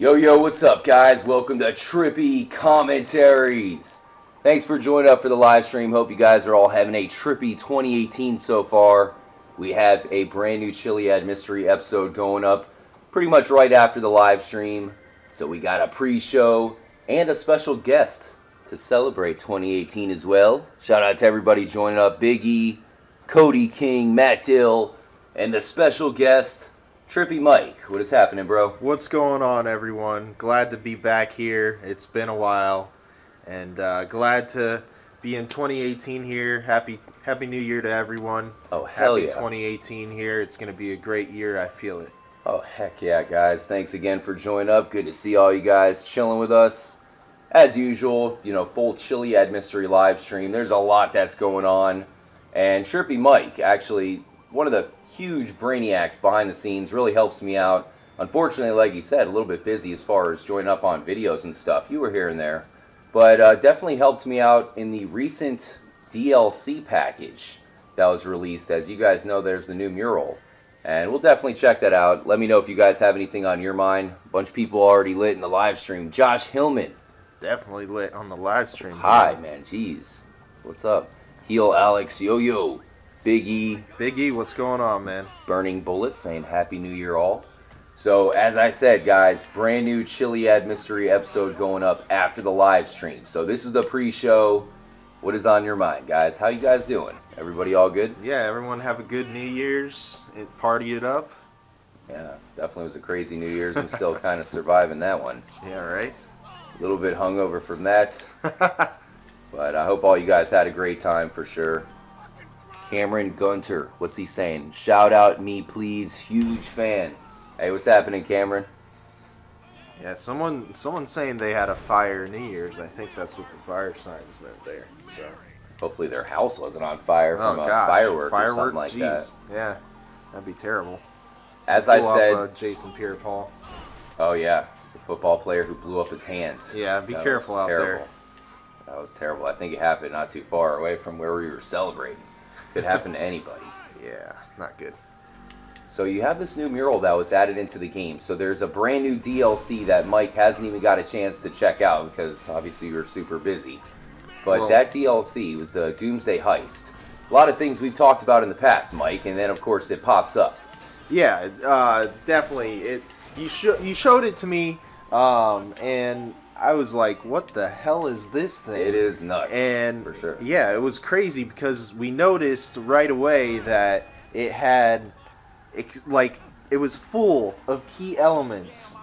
Yo, what's up, guys? Welcome to Trippy Commentaries. Thanks for joining up for the live stream. Hope you guys are all having a trippy 2018 so far. We have a brand new Chiliad Mystery episode going up pretty much right after the live stream. So we got a pre-show and a special guest to celebrate 2018 as well. Shout out to everybody joining up. Big E, Cody King, Matt Dill, and the special guest, TrippyMike. What is happening, bro? What's going on, everyone? Glad to be back here. It's been a while, and glad to be in 2018 here. Happy New Year to everyone. Oh, hell Happy yeah. 2018 here. It's going to be a great year. I feel it. Oh, heck yeah, guys. Thanks again for joining up. Good to see all you guys chilling with us. As usual, full Chiliad Mystery live stream. There's a lot that's going on. And TrippyMike, actually, one of the huge brainiacs behind the scenes, really helps me out. Unfortunately, like you said, a little bit busy as far as joining up on videos and stuff. You were here and there. But definitely helped me out in the recent DLC package that was released. As you guys know, there's the new mural. And we'll definitely check that out. Let me know if you guys have anything on your mind. A bunch of people already lit in the live stream. Josh Hillman. Definitely lit on the live stream. Hi, man. Jeez. What's up? Heel Alex. Yo. Big E, what's going on, man? Burning Bullet saying Happy New Year all. So, as I said, guys, brand new Chiliad Mystery episode going up after the live stream. So, this is the pre-show. What is on your mind, guys? How you guys doing? Everybody all good? Yeah, everyone have a good New Year's. Party it up. Yeah, definitely was a crazy New Year's. I'm still kind of surviving that one. Yeah, right? A little bit hungover from that. But I hope all you guys had a great time for sure. Cameron Gunter, what's he saying? Shout out me, please. Huge fan. Hey, what's happening, Cameron? Yeah, someone's saying they had a fire New Year's. I think that's what the fire signs meant there. So hopefully their house wasn't on fire from a firework or something like that. Yeah, that'd be terrible. As I said, Jason Pierre-Paul. Oh yeah, the football player who blew up his hands. Yeah, be careful out there. That was terrible. I think it happened not too far away from where we were celebrating. Could happen to anybody. Yeah, not good. So you have this new mural that was added into the game. So there's a brand new DLC that Mike hasn't even got a chance to check out because obviously you're super busy. But that DLC was the Doomsday Heist. A lot of things we've talked about in the past, Mike, and then of course it pops up. Yeah, definitely. You showed it to me, and I was like, what the hell is this thing? It is nuts, and for sure. Yeah, it was crazy because we noticed right away that it had, it was full of key elements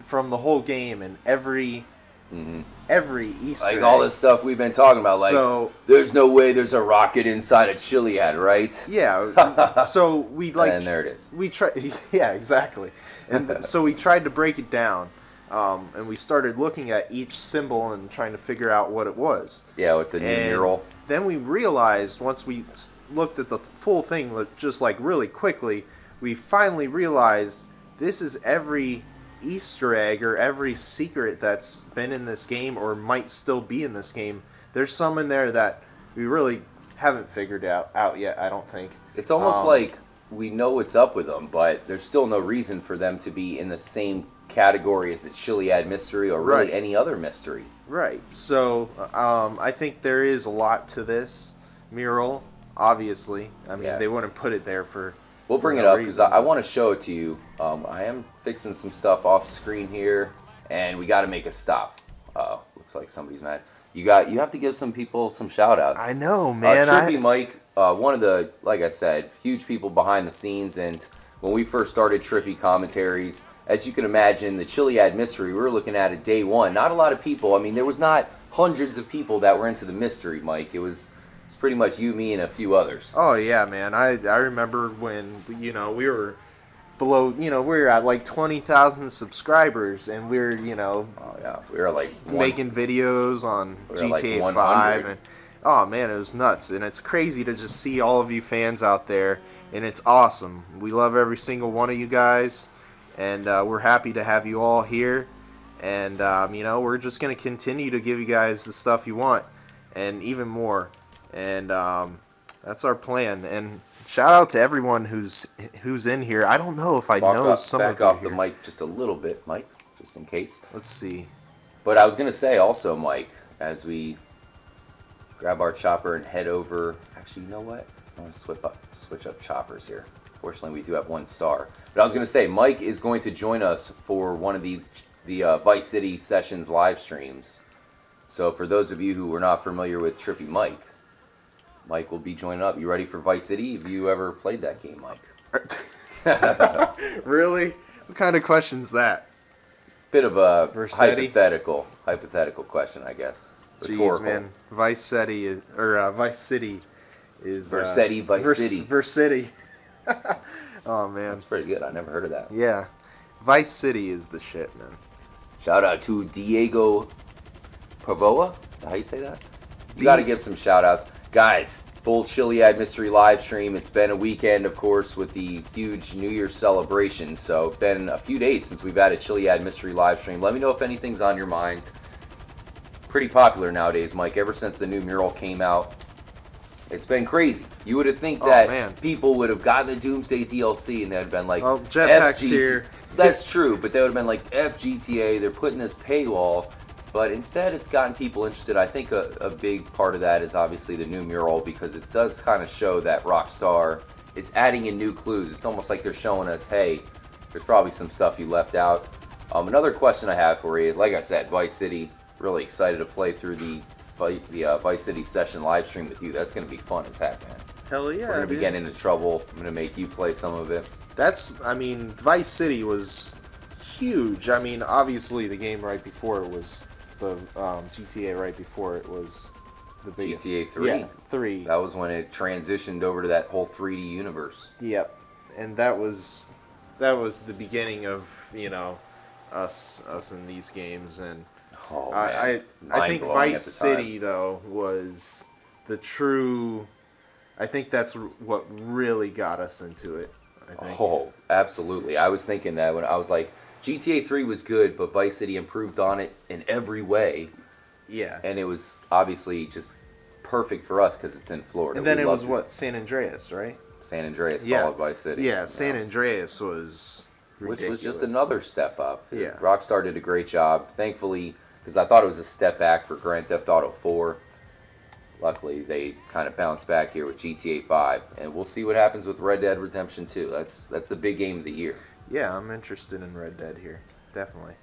from the whole game and every Easter egg. Like all this stuff we've been talking about, like, so, there's no way there's a rocket inside a Chiliad, right? Yeah, so we and there it is. We tried, yeah, exactly. And so we tried to break it down. And we started looking at each symbol and trying to figure out what it was. Yeah, with the new mural. Then we realized, once we looked at the full thing, just like really quickly, we finally realized this is every Easter egg or every secret that's been in this game or might still be in this game. There's some in there that we really haven't figured out yet, I don't think. It's almost like we know what's up with them, but there's still no reason for them to be in the same category as the Chiliad Mystery or really any other mystery. Right. So I think there is a lot to this mural, obviously. I mean, they wouldn't put it there for We'll bring it up because I want to show it to you. I am fixing some stuff off screen here, and we got to make a stop. Looks like somebody's mad. You have to give some people some shout-outs. I know, man. TrippyMike, one of the, like I said, huge people behind the scenes, and when we first started Trippy Commentaries, as you can imagine, the Chiliad Mystery, we were looking at it day one. Not a lot of people. I mean, there was not hundreds of people that were into the mystery, Mike. It was pretty much you, me, and a few others. Oh, yeah, man. I remember when, we were below, we were at like 20,000 subscribers, and we were, Oh, yeah. We were like making videos on GTA 5. And, oh, man, it was nuts. And it's crazy to just see all of you fans out there, and it's awesome. We love every single one of you guys. And we're happy to have you all here. And, we're just going to continue to give you guys the stuff you want and even more. And that's our plan. And shout out to everyone who's in here. I don't know if I know some of you. Back off here. the mic just a little bit, Mike. just in case. Let's see. But I was going to say also, Mike, as we grab our chopper and head over. Actually, you know what? I'm going to switch up choppers here. Fortunately, we do have 1 star. But I was going to say, Mike is going to join us for one of the Vice City Sessions live streams. So for those of you who were not familiar with TrippyMike, Mike will be joining up. You ready for Vice City? Have you ever played that game, Mike? Really? What kind of question's that? Bit of a hypothetical question, I guess. Jeez, man. Vice City is Vice City. Oh, man. That's pretty good. I never heard of that. Yeah. Vice City is the shit, man. Shout out to Diego Pavoa. Is that how you say that? You got to give some shout outs. Guys, full Chiliad Mystery live stream. It's been a weekend, of course, with the huge New Year's celebration. So it's been a few days since we've had a Chiliad Mystery live stream. Let me know if anything's on your mind. Pretty popular nowadays, Mike. Ever since the new mural came out, it's been crazy. You would have think that people would have gotten the Doomsday DLC and they'd have been like, "Oh, Jetpack's here." That's true, but they would have been like, "FGTA." They're putting this paywall, but instead, it's gotten people interested. I think a big part of that is obviously the new mural because it does kind of show that Rockstar is adding in new clues. It's almost like they're showing us, "Hey, there's probably some stuff you left out." Another question I have for you, like I said, Vice City. Really excited to play through the Vice City Session live stream with you. That's going to be fun as heck, man. Hell yeah. We're going to be getting into trouble. I'm going to make you play some of it. Vice City was huge. I mean, obviously the game right before it was the GTA right before it was the biggest. GTA 3? Yeah, 3. That was when it transitioned over to that whole 3D universe. Yep. And that was the beginning of, us in these games. And I think Vice City, though, was the true... I think that's what really got us into it. I think. Oh, absolutely. I was thinking that when I was like, GTA 3 was good, but Vice City improved on it in every way. Yeah. And it was obviously just perfect for us because it's in Florida. And then it was, San Andreas, right? San Andreas followed Vice City. Yeah, San Andreas was ridiculous. Which was just another step up. Yeah. Rockstar did a great job. Thankfully, because I thought it was a step back for Grand Theft Auto 4. Luckily, they kind of bounced back here with GTA 5. And we'll see what happens with Red Dead Redemption 2. That's the big game of the year. Yeah, I'm interested in Red Dead here. Definitely.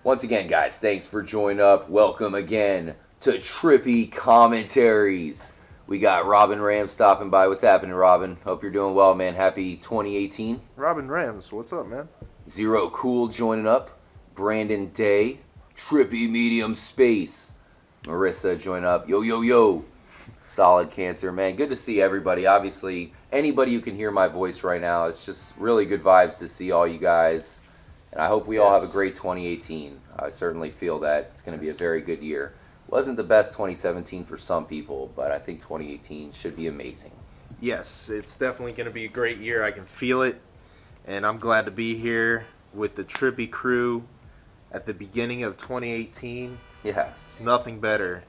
Once again, guys, thanks for joining up. Welcome again to Trippy Commentaries. We got Robin Rams stopping by. What's happening, Robin? Hope you're doing well, man. Happy 2018. Robin Rams, what's up, man? Zero Cool joining up. Brandon Day. Trippy Medium Space. Marissa joining up. Yo, yo, yo. Solid Cancer, man. Good to see everybody. Obviously, anybody who can hear my voice right now, it's just really good vibes to see all you guys. And I hope we all have a great 2018. I certainly feel that it's going to be a very good year. Wasn't the best 2017 for some people, but I think 2018 should be amazing. Yes, it's definitely going to be a great year. I can feel it. And I'm glad to be here with the Trippy crew at the beginning of 2018. Yes. Nothing better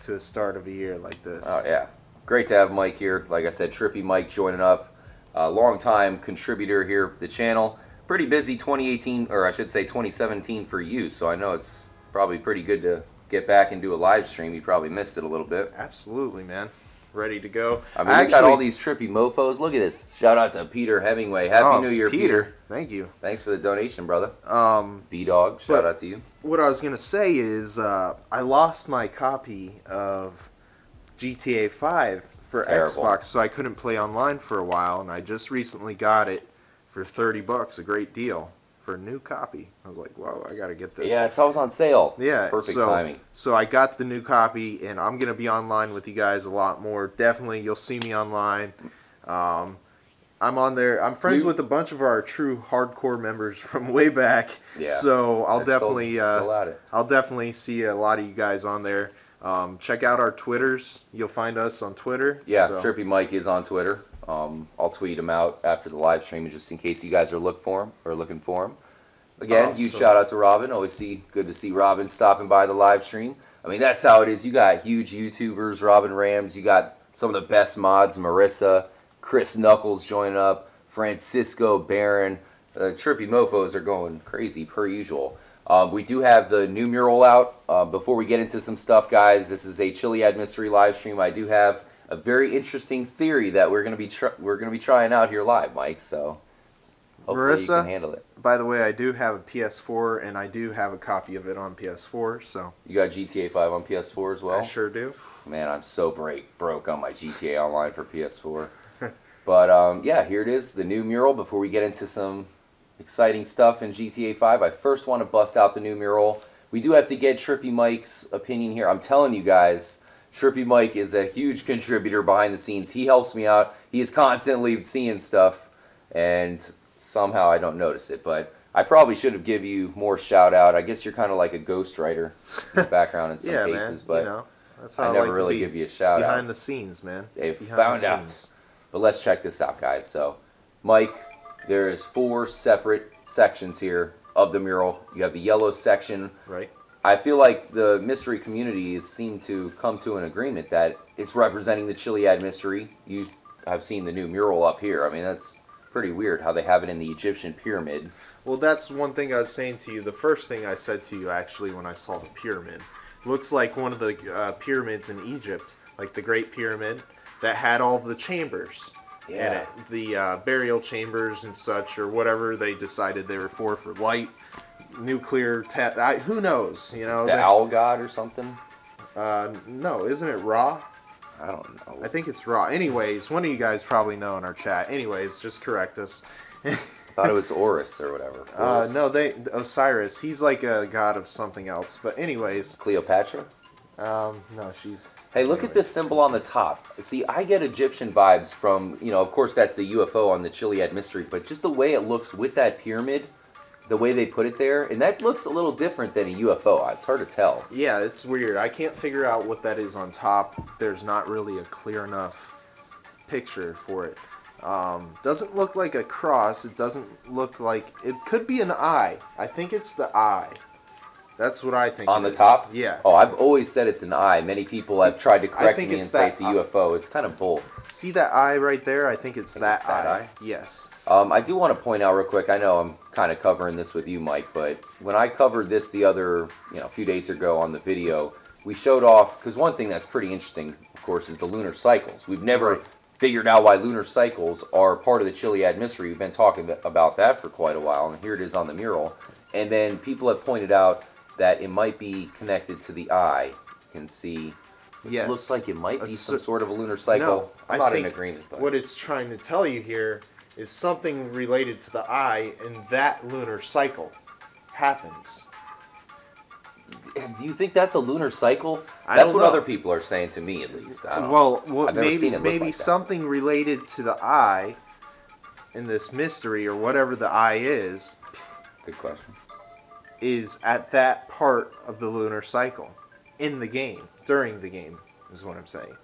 to a start of a year like this. Oh, yeah. Great to have Mike here. Like I said, TrippyMike joining up. Long-time contributor here for the channel. Pretty busy 2018, or I should say 2017 for you, so I know it's probably pretty good to get back and do a live stream. You probably missed it a little bit. Absolutely, man. Ready to go. I mean, we got all these trippy mofos. Look at this. Shout out to Peter Hemingway. Happy New Year, Peter. Thank you. Thanks for the donation, brother. V-Dog, shout out to you. What I was going to say is I lost my copy of GTA 5 for Xbox, so I couldn't play online for a while, and I just recently got it for $30, a great deal. For a new copy. I was like, wow, I gotta get this. Yeah, I saw it was on sale. Yeah, perfect timing. So I got the new copy, and I'm gonna be online with you guys a lot more. Definitely, you'll see me online. I'm on there. I'm friends with a bunch of our true hardcore members from way back. Yeah. So I'll definitely see a lot of you guys on there. Check out our Twitters. You'll find us on Twitter. Yeah, so. TrippyMike is on Twitter. I'll tweet him out after the live stream just in case you guys are looking for him. Again, huge shout out to Robin. Always good to see Robin stopping by the live stream. I mean, that's how it is. You got huge YouTubers, Robin Rams. You got some of the best mods, Marissa, Chris Knuckles joining up, Francisco Barron. Trippy mofos are going crazy per usual. We do have the new mural out. Before we get into some stuff, guys, this is a Chiliad Mystery live stream. I do have a very interesting theory that we're gonna be trying out here live, Mike. So hopefully Marissa, you can handle it. By the way, I do have a PS4, and I do have a copy of it on PS4. So you got GTA 5 on PS4 as well? I sure do. Man, I'm so broke on my GTA Online for PS4. But yeah, here it is, the new mural. Before we get into some exciting stuff in GTA 5, I first want to bust out the new mural. We do have to get TrippyMike's opinion here. I'm telling you guys, TrippyMike is a huge contributor behind the scenes. He helps me out. He is constantly seeing stuff, and somehow I don't notice it. But I probably should have given you more shout out. I guess you're kind of like a ghostwriter in the background in some yeah, cases, man, but you know, that's how I never really give you a shout out. Behind the scenes, man. They found out. But let's check this out, guys. So, Mike, there is 4 separate sections here of the mural. You have the yellow section. Right. I feel like the mystery community seemed to come to an agreement that it's representing the Chiliad Mystery. You have seen the new mural up here. I mean, that's pretty weird how they have it in the Egyptian pyramid. Well, that's one thing I was saying to you. The first thing I said to you, actually, when I saw the pyramid. Looks like one of the pyramids in Egypt, like the Great Pyramid, that had all the chambers in it. The burial chambers and such, or whatever they decided they were for light, nuclear, who knows? You know, the owl god or something? No, isn't it Ra? I don't know. I think it's Ra. Anyways, one of you guys probably know in our chat. Anyways, just correct us. Thought it was Horus or whatever. No, Osiris. He's like a god of something else. But anyways, Cleopatra? No, she's... Hey, look at this symbol on the top. See, I get Egyptian vibes from, you know, of course that's the UFO on the Chiliad Mystery, but just the way it looks with that pyramid, the way they put it there, and that looks a little different than a UFO. It's hard to tell. Yeah, it's weird. I can't figure out what that is on top. There's not really a clear enough picture for it. Doesn't look like a cross. It doesn't look like... It could be an eye. I think it's the eye. That's what I think. On the top? Yeah. Oh, I've always said it's an eye. Many people have tried to correct me and say it's a UFO. It's kind of both. See that eye right there? I think it's that eye. Yes. I do want to point out real quick, I know I'm kind of covering this with you, Mike, but when I covered this the other, a few days ago on the video, we showed off, because one thing that's pretty interesting, of course, is the lunar cycles. We've never figured out why lunar cycles are part of the Chiliad Mystery. We've been talking about that for quite a while, and here it is on the mural. And then people have pointed out that it might be connected to the eye. You can see, it looks like it might be some sort of a lunar cycle. No, I'm not in agreement. But what it's trying to tell you here is something related to the eye, and that lunar cycle happens. Do you think that's a lunar cycle? That's what other people are saying to me, at least. I don't know. Well, maybe something related to the eye in this mystery, or whatever the eye is. Good question. Is at that part of the lunar cycle in the game, during the game, is what I'm saying.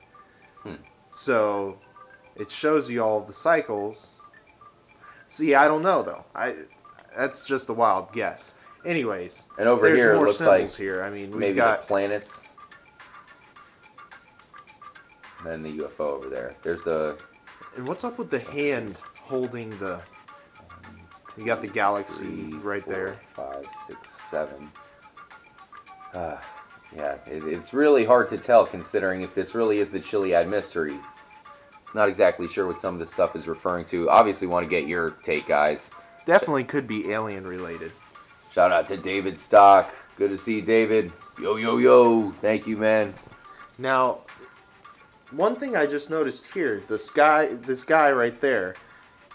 So it shows you all of the cycles. See, I don't know though. That's just a wild guess. Anyways, and over here it looks like here. I mean, we've maybe got the planets, and then the UFO over there. There's the. And what's up with the hand holding the? You got the galaxy 3, right 4, there. 5, 6, 7. Yeah, it's really hard to tell considering if this really is the Chiliad Mystery. Not exactly sure what some of this stuff is referring to. Obviously want to get your take, guys. Definitely could be alien related. Shout out to David Stock. Good to see you, David. Yo, yo, yo. Thank you, man. Now, one thing I just noticed here, this guy right there.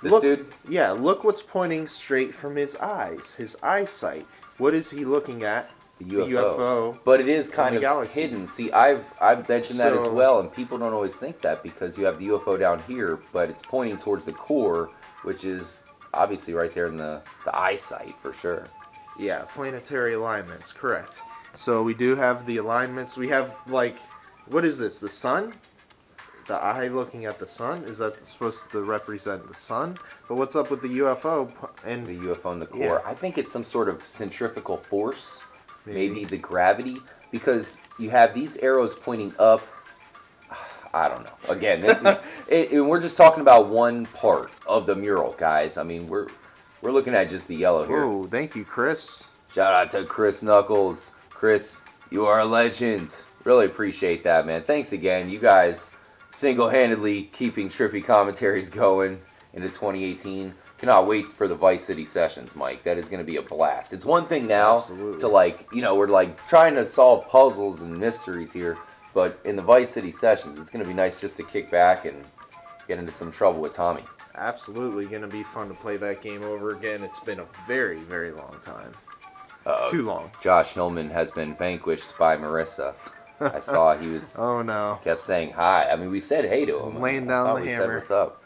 This dude? Yeah, look what's pointing straight from his eyes, his eyesight. What is he looking at? The UFO. But it is kind of hidden. See, I've mentioned that as well, and people don't always think that because you have the UFO down here, but it's pointing towards the core, which is obviously right there in the eyesight for sure. Yeah, planetary alignments, correct. So we do have the alignments. We have, like, what is this, the sun? The eye looking at the sun? Is that supposed to represent the sun? But what's up with the UFO? And the UFO in the core? Yeah. I think it's some sort of centrifugal force. Maybe the gravity. Because you have these arrows pointing up. I don't know. Again, this is... we're just talking about one part of the mural, guys. I mean, we're looking at just the yellow here. Oh, thank you, Chris. Shout out to Chris Knuckles. Chris, you are a legend. Really appreciate that, man. Thanks again. You guys single-handedly keeping Trippy commentaries going into 2018. Cannot wait for the Vice City sessions, Mike. That is going to be a blast. It's one thing now to, like, you know, we're like trying to solve puzzles and mysteries here, but in the Vice City sessions, it's going to be nice just to kick back and get into some trouble with Tommy. Absolutely going to be fun to play that game over again. It's been a very, very long time. Too long. Josh Hillman has been vanquished by Marissa. I saw he was. Oh no! Kept saying hi. I mean, we said hey to him. Laying down the hammer. Said, what's up?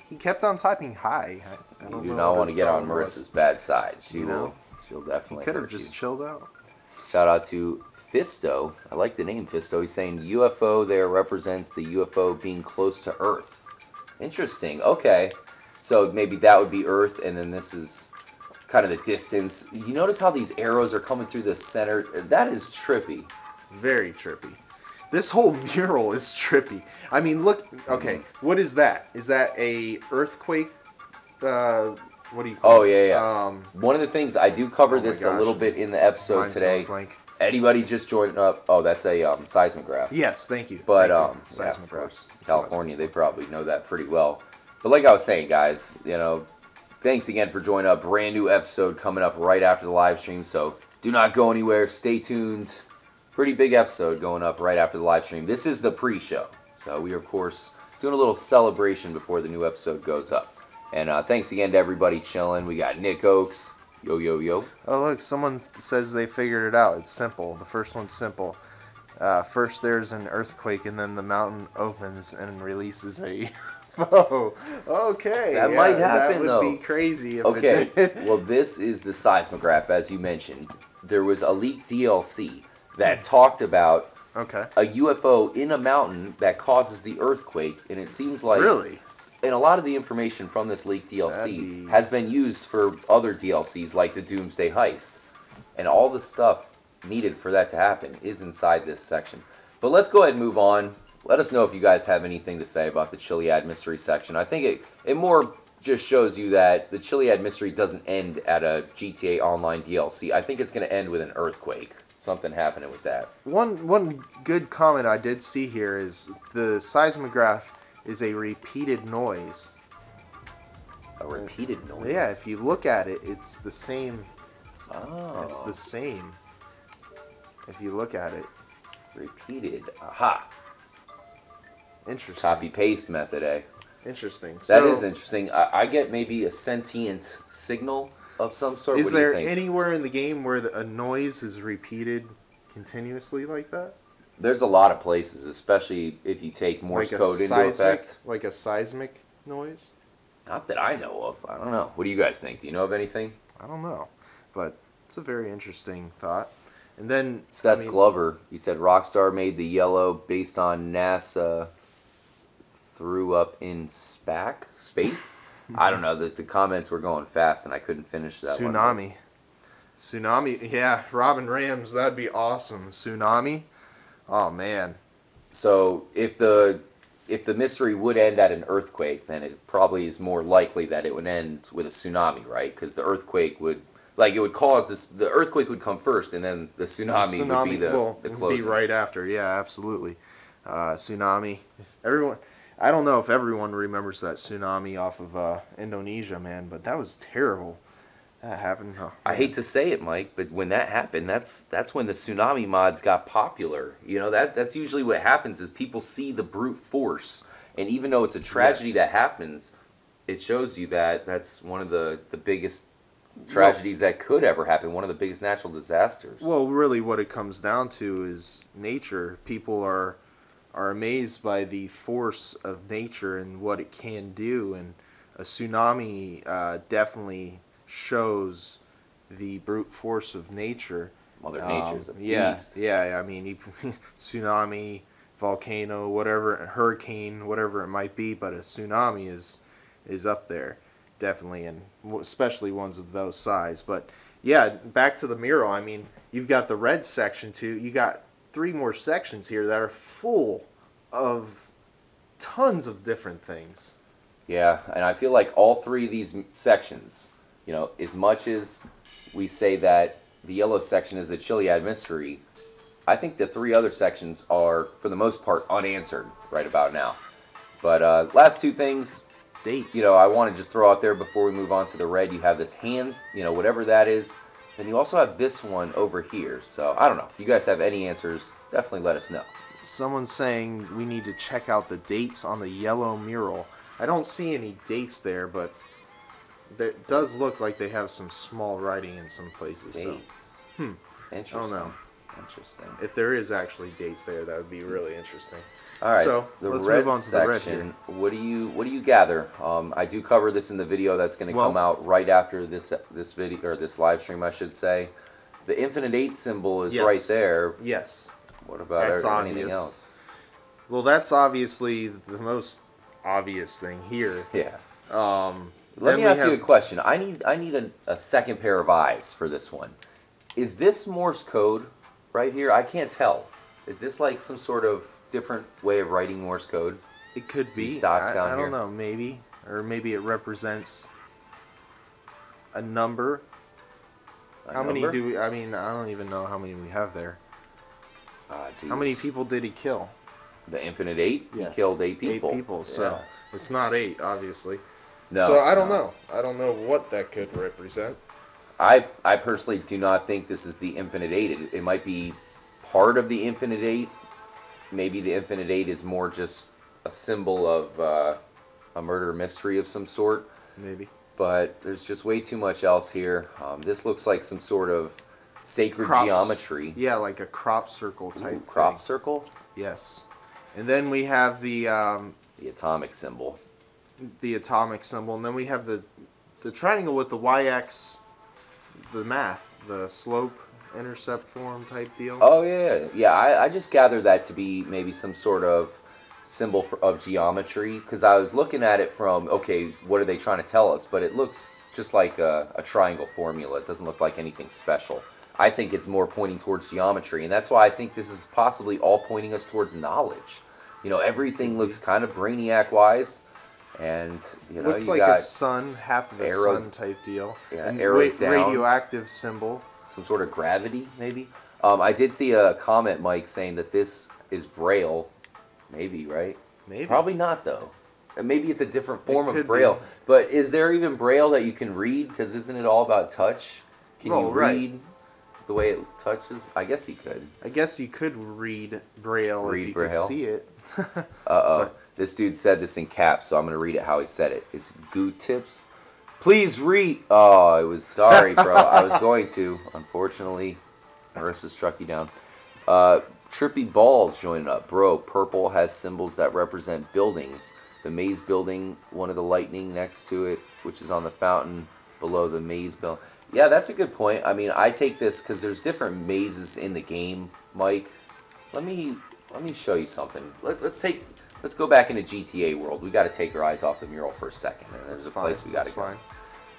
He kept on typing hi. You do not want to get on Marissa's bad side. She'll definitely. He could have just chilled out. Shout out to Fisto. I like the name Fisto. He's saying UFO there represents the UFO being close to Earth. Interesting. Okay, so maybe that would be Earth, and then this is kind of the distance. You notice how these arrows are coming through the center? That is trippy. Very trippy. This whole mural is trippy. I mean, look. Okay, what is that? Is that a earthquake? What do you call it? Yeah. One of the things, I do cover this a little bit in the episode today. Anybody just joined up? Oh, that's a seismograph. Yes, thank you. But seismograph. Yeah, California, they probably know that pretty well. But like I was saying, guys, you know, thanks again for joining up. Brand new episode coming up right after the live stream, so do not go anywhere. Stay tuned. Pretty big episode going up right after the live stream. This is the pre-show, so we are, of course, doing a little celebration before the new episode goes up. And thanks again to everybody chilling. We got Nick Oakes. Yo, yo, yo. Oh, look, someone says they figured it out. It's simple. The first one's simple. First there's an earthquake, and then the mountain opens and releases a UFO. Okay. That might happen, though. That would be crazy if it did. Well, this is the seismograph, as you mentioned. There was a leaked DLC that talked about a UFO in a mountain that causes the earthquake, and it seems like... Really? And a lot of the information from this leaked DLC has been used for other DLCs like the Doomsday Heist. And all the stuff needed for that to happen is inside this section. But let's go ahead and move on. Let us know if you guys have anything to say about the Chiliad Mystery section. I think it more just shows you that the Chiliad Mystery doesn't end at a GTA Online DLC. I think it's going to end with an earthquake. Something happening with that. One good comment I did see here is the seismograph is a repeated noise. A repeated noise? Yeah, if you look at it, it's the same. Oh. It's the same. If you look at it. Repeated. Aha. Interesting. Copy-paste method, eh? Interesting. That is interesting. I get maybe a sentient signal of some sort. Is there anywhere in the game where a noise is repeated continuously like that? There's a lot of places, especially if you take Morse code into effect. Like a seismic noise? Not that I know of. I don't know. What do you guys think? Do you know of anything? I don't know. But it's a very interesting thought. And then Seth Glover, he said Rockstar made the yellow based on NASA threw up in space? I don't know. The comments were going fast and I couldn't finish that one. Tsunami, yeah. Robin Rams, that'd be awesome. Tsunami? Oh man! So if the mystery would end at an earthquake, then it probably is more likely that it would end with a tsunami, right? Because the earthquake would, it would cause this. The earthquake would come first, and then the tsunami would be the closing. Be right after. Yeah, absolutely. Tsunami. Everyone. I don't know if everyone remembers that tsunami off of Indonesia, man, but that was terrible. That happened. Oh, I hate to say it, Mike, but when that happened, that's when the tsunami mods got popular. You know, that's usually what happens is people see the brute force, and even though it's a tragedy that happens, it shows you that that's one of the biggest tragedies that could ever happen, one of the biggest natural disasters. Well, really what it comes down to is nature. People are amazed by the force of nature and what it can do, and a tsunami definitely shows the brute force of nature. Mother Nature's a beast. Yeah. I mean, tsunami, volcano, whatever, hurricane, whatever it might be, but a tsunami is up there, definitely, and especially ones of those size. But yeah, back to the mural. I mean, you've got the red section too. You got 3 more sections here that are full of tons of different things. Yeah, and I feel like all 3 of these sections, you know, as much as we say that the yellow section is the Chiliad Mystery, I think the 3 other sections are, for the most part, unanswered right about now. But last 2 things, dates. You know, I want to just throw out there before we move on to the red. You have this hands, you know, whatever that is. Then you also have this one over here. So I don't know. If you guys have any answers, definitely let us know. Someone's saying we need to check out the dates on the yellow mural. I don't see any dates there, but it does look like they have some small writing in some places. Dates. So. Interesting. I don't know. Interesting. If there is actually dates there, that would be really interesting. All right. So let's move on to section, the red here. What do you gather? I do cover this in the video that's going to come out right after this video, or this live stream, I should say. The Infinite 8 symbol is right there. Yes. What about anything obvious. else? Well, that's obviously the most obvious thing here. Yeah. Let me ask you a question. I need a second pair of eyes for this one. Is this Morse code right here? I can't tell. Is this like some sort of different way of writing Morse code? It could be. These dots down I here. don't know. Maybe, or maybe it represents a number. How many do we? I mean, I don't even know how many we have there. How many people did he kill? The Infinite 8? Yes. He killed 8 people. 8 people, so it's not 8, obviously. No. So I don't know. I don't know what that could represent. I personally do not think this is the Infinite 8. It might be part of the Infinite 8. Maybe the Infinite 8 is more just a symbol of a murder mystery of some sort. Maybe. But there's just way too much else here. This looks like some sort of sacred geometry. Yeah, like a crop circle type thing. Crop circle? Yes. And then we have the atomic symbol. The atomic symbol, and then we have the triangle with the y-axis, the math, the slope intercept form type deal. Oh yeah. I just gathered that to be maybe some sort of symbol of geometry, because I was looking at it from, okay, what are they trying to tell us? But it looks just like a triangle formula. It doesn't look like anything special. I think it's more pointing towards geometry, and that's why I think this is possibly all pointing us towards knowledge. You know, everything looks kind of Brainiac-wise, and you know, looks you like got a sun, half of a arrows, sun type deal. Yeah, and arrows down. Radioactive symbol. Some sort of gravity, maybe. I did see a comment, Mike, saying that this is Braille. Maybe, right? Maybe. Probably not, though. Maybe it's a different form of Braille. But is there even Braille that you can read? Because isn't it all about touch? Can you read the way it touches? I guess you could. I guess you could read Braille if you could see it. Uh-oh. This dude said this in caps, so I'm going to read it how he said it. It's goo tips. Please read. Oh, I was sorry, bro. I was going to. Unfortunately, Marissa struck you down. Trippy Balls joining up. Bro, purple has symbols that represent buildings. The maze building, one of the lightning next to it, which is on the fountain below the maze bell. Yeah, that's a good point. I mean, I take this because there's different mazes in the game, Mike. Let me show you something. Let's go back into GTA world. We got to take our eyes off the mural for a second. That's a place we got to go.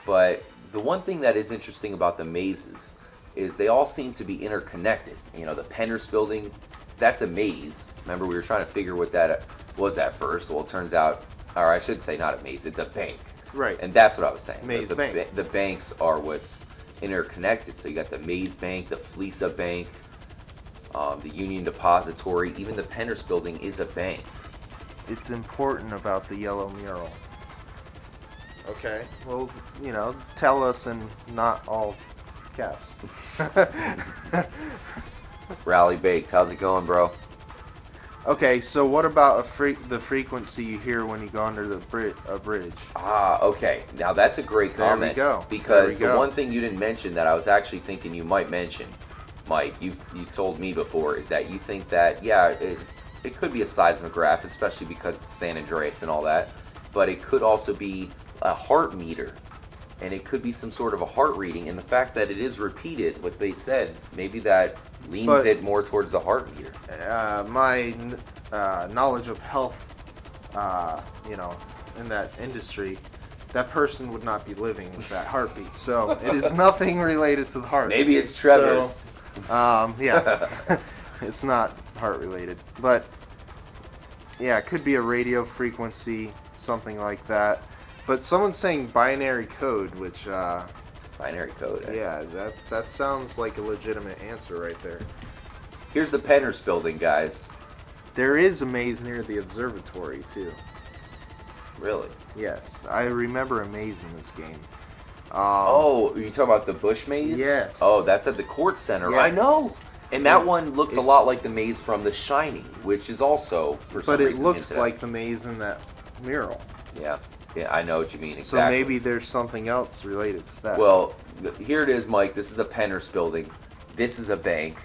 But the one thing that is interesting about the mazes is they all seem to be interconnected. You know, the Penner's building, that's a maze. Remember, we were trying to figure what that was at first. Well, it turns out, or I should say not a maze, it's a bank. Right. And that's what I was saying. Maze bank. The banks are what's interconnected. So you got the Maze Bank, the Fleesa Bank, the Union Depository, even the Penner's building is a bank. It's important about the yellow mural. Okay. Well, you know, tell us in not all caps. Rally Baked, how's it going, bro? Okay, so what about the frequency you hear when you go under a bridge? Ah, okay. Now that's a great comment. There we go. Because the one thing you didn't mention that I was actually thinking you might mention, Mike, you told me before, is that you think that, yeah, it could be a seismograph, especially because it's San Andreas and all that, but it could also be a heart meter, and it could be some sort of a heart reading, and the fact that it is repeated, what they said, maybe that leans it more towards the heart meter. My knowledge of health, you know, in that industry, that person would not be living with that heartbeat, so it is nothing related to the heart. Maybe it's Trevor's. So, yeah. It's not heart related, but yeah, it could be a radio frequency, something like that. But someone's saying binary code, which I Binary code. Yeah, that sounds like a legitimate answer right there. Here's the Pennhurst building, guys. There is a maze near the observatory, too. Really? Yes, I remember a maze in this game. Oh, are you talking about the Bush maze? Yes. Oh, that's at the Court Center. Yes. I know. And that one looks a lot like the maze from The Shining, which is also, for some reason, but it looks like the maze in that mural. Yeah. Yeah, I know what you mean. Exactly. So maybe there's something else related to that. Well, here it is, Mike. This is the Pennhurst building. This is a bank.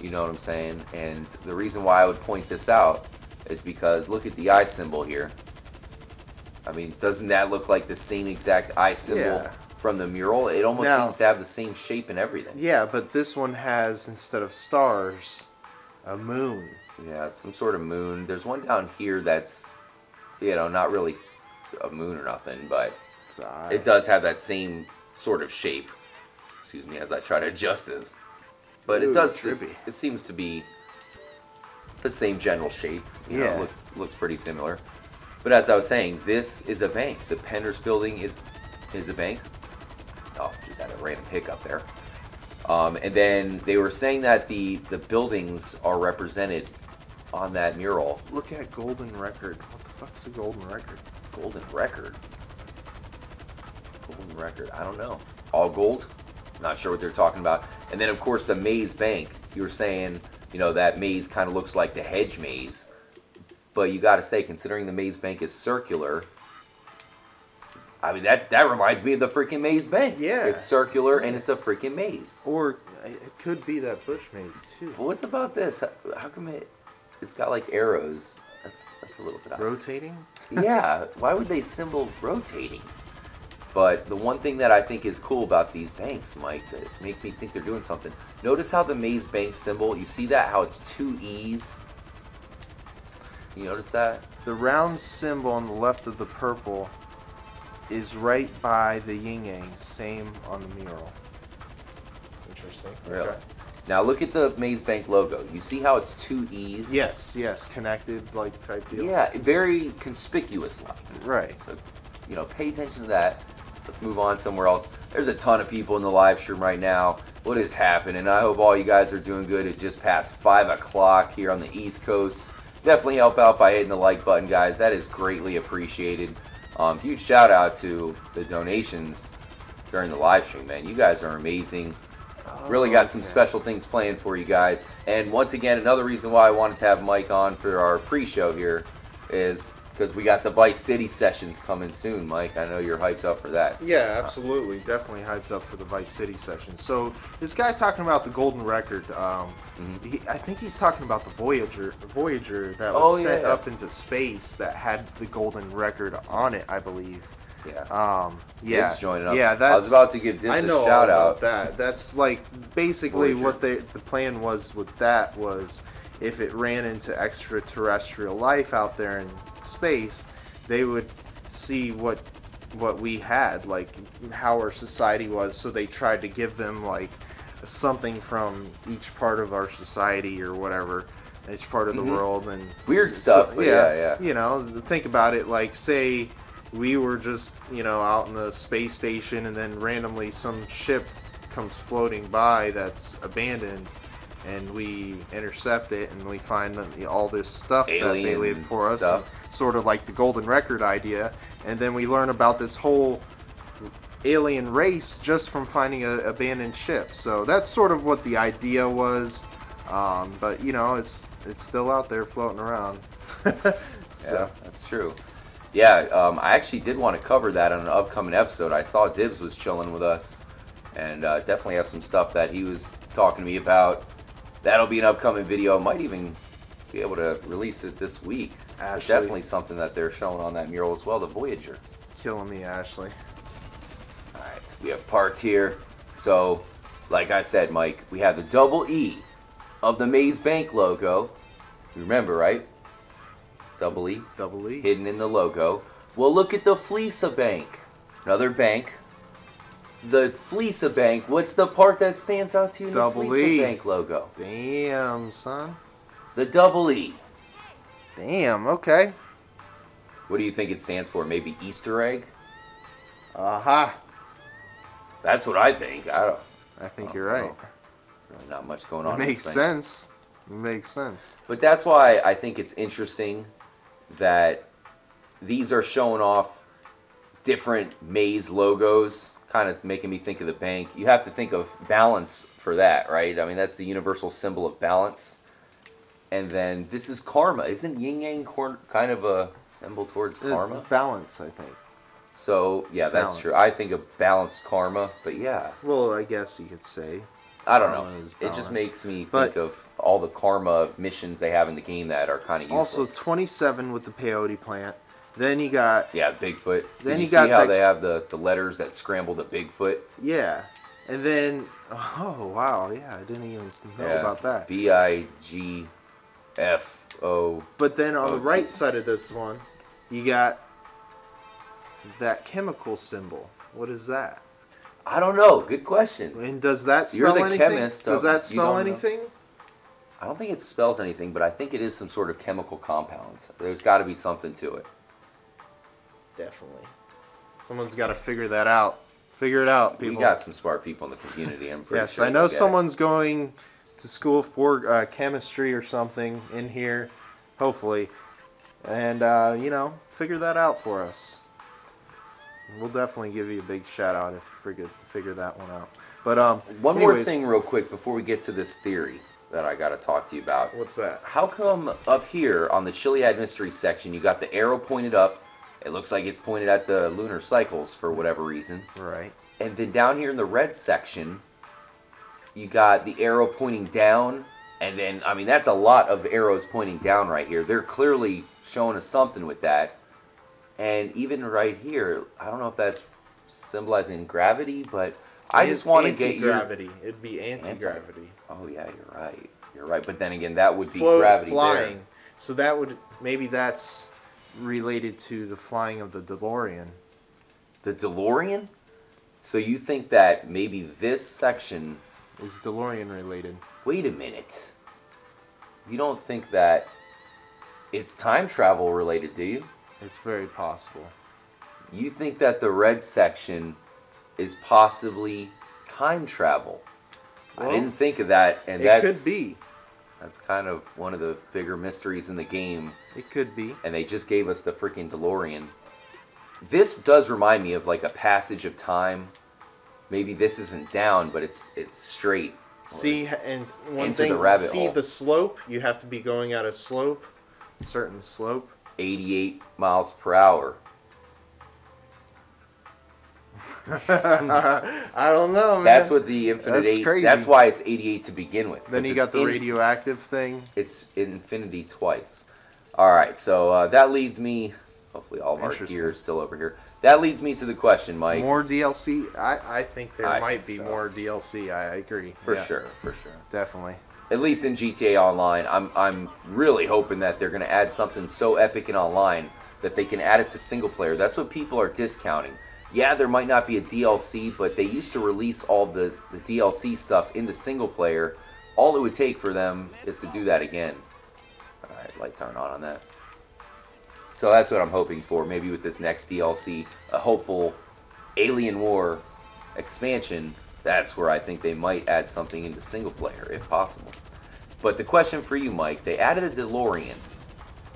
You know what I'm saying? And the reason why I would point this out is because look at the eye symbol here. I mean, doesn't that look like the same exact eye symbol from the mural? It almost seems to have the same shape and everything. Yeah, but this one has, instead of stars, a moon. Yeah, it's some sort of moon. There's one down here that's, you know, not really a moon or nothing, but it does have that same sort of shape. Excuse me as I try to adjust this. But it does, it seems to be the same general shape. You know, it looks pretty similar. But as I was saying, this is a bank. The Pennhurst building is a bank. Oh, just had a random hiccup there. And then they were saying that the buildings are represented on that mural. Look at Golden Record. What the fuck's a Golden Record? Golden Record? Golden Record. I don't know. All gold? Not sure what they're talking about. And then, of course, the maze bank. You were saying, you know, that maze kind of looks like the hedge maze. But you got to say, considering the maze bank is circular, I mean, that reminds me of the freaking maze bank. Yeah. It's circular and it's a freaking maze. Or it could be that Bush maze, too. But what's about this? How come it's got, like, arrows? That's a little bit odd. Rotating? Yeah. Why would they symbol rotating? But the one thing that I think is cool about these banks, Mike, that make me think they're doing something. Notice how the maze bank symbol, you see that? How it's 2 E's? You notice that? The round symbol on the left of the purple is right by the yin yang, same on the mural. Interesting. Really? Okay. Now look at the Maze Bank logo. You see how it's 2 E's? Yes, connected like type deal. Yeah, very conspicuous like. Right. So, you know, pay attention to that. Let's move on somewhere else. There's a ton of people in the live stream right now. What is happening? I hope all you guys are doing good. It just passed 5 o'clock here on the East Coast. Definitely help out by hitting the like button, guys. That is greatly appreciated. Huge shout out to the donations during the live stream, man. You guys are amazing. Really got some special things planned for you guys. And once again, another reason why I wanted to have Mike on for our pre-show here is because we got the Vice City sessions coming soon, Mike. I know you're hyped up for that. Yeah, absolutely. Definitely hyped up for the Vice City sessions. So this guy talking about the Golden Record, I think he's talking about the Voyager that was sent up into space that had the Golden Record on it, I believe. Yeah. Dibs joining up. Yeah, I was about to give Dibs a shout out. That's like basically what the plan was with that was if it ran into extraterrestrial life out there in space, they would see what we had, like how our society was. So they tried to give them like something from each part of our society or whatever, each part of the world, and weird stuff. So, yeah. You know, think about it. Like, say we were just, you know, out in the space station, and then randomly some ship comes floating by that's abandoned, and we intercept it, and we find all this stuff that they leave for us, sort of like the Golden Record idea, and then we learn about this whole alien race just from finding an abandoned ship. So that's sort of what the idea was, but you know, it's still out there floating around. Yeah, that's true. Yeah, I actually did want to cover that on an upcoming episode. I saw Dibs was chilling with us, and definitely have some stuff that he was talking to me about. That'll be an upcoming video. Might even be able to release it this week. Definitely something that they're showing on that mural as well, the Voyager. Killing me, Ashley. Alright, we have parts here. So, like I said, Mike, we have the double E of the Maze Bank logo. You remember, right? Double E. Double E. Hidden in the logo. Well, look at the Fleeca Bank. Another bank. The Fleeca Bank. What's the part that stands out to you in the Fleeca Bank logo? Damn, son. The double E. Damn, okay. What do you think it stands for? Maybe Easter egg? Aha. That's what I think. I think you're right. Really not much going on. It makes sense. It makes sense. But that's why I think it's interesting that these are showing off different maze logos, kind of making me think of the bank. You have to think of balance for that, right? I mean, that's the universal symbol of balance. And then this is karma. Isn't yin yang kind of a symbol towards karma? Balance, I think. So, yeah, that's true. I think of balanced karma, but yeah. Well, I guess you could say. I don't know. It just makes me think of all the karma missions they have in the game that are kind of useless. Also, 27 with the peyote plant. Then you got... Yeah, Bigfoot. Then you see how they have the letters that scramble to Bigfoot? Yeah. And then... Oh, wow. Yeah, I didn't even know about that. BIGFO. But then on the right side of this one, you got that chemical symbol. What is that? I don't know. Good question. And does that spell anything? You're the chemist. Does that spell anything? I don't think it spells anything, but I think it is some sort of chemical compound. There's got to be something to it. Definitely. Someone's got to figure that out. Figure it out, people. We got some smart people in the community. I'm pretty yes, sure I know someone's going to school for chemistry or something in here, hopefully. And, you know, figure that out for us. We'll definitely give you a big shout out if you figure that one out. But one more thing real quick before we get to this theory that I got to talk to you about. What's that? How come up here on the Chiliad Mystery section you got the arrow pointed up? It looks like it's pointed at the lunar cycles for whatever reason. Right. And then down here in the red section, you got the arrow pointing down. And then, I mean, that's a lot of arrows pointing down right here. They're clearly showing us something with that. And even right here, I don't know if that's symbolizing gravity, but I just want to get your... Anti-gravity. It'd be anti-gravity. Oh, yeah, you're right. You're right. But then again, that would be gravity flying. there. So that would... Maybe that's related to the flying of the DeLorean. The DeLorean? So you think that maybe this section... is DeLorean related. Wait a minute. You don't think that it's time travel related, do you? It's very possible. You think that the red section is possibly time travel? Well, I didn't think of that, and it could be. That's kind of one of the bigger mysteries in the game. It could be. And they just gave us the freaking DeLorean. This does remind me of like a passage of time. Maybe this isn't down, but it's straight. See, and one into thing, the rabbit see hole. The slope. You have to be going at a slope, certain slope. 88 miles per hour. I don't know, man. That's what the infinite That's 8. crazy. That's why it's 88 to begin with. Then you got the radioactive thing. It's infinity twice. All right, so that leads me. Hopefully, all of our gear is still over here. That leads me to the question, Mike. More DLC? I think there might be more DLC. I agree. For sure. Definitely. At least in GTA Online, I'm really hoping that they're going to add something so epic in online that they can add it to single player. That's what people are discounting. Yeah, there might not be a DLC, but they used to release all the DLC stuff into single player. All it would take for them is to do that again. All right, lights aren't on that. So that's what I'm hoping for. Maybe with this next DLC, a hopeful Alien War expansion, that's where I think they might add something into single player, if possible. But the question for you, Mike, they added a DeLorean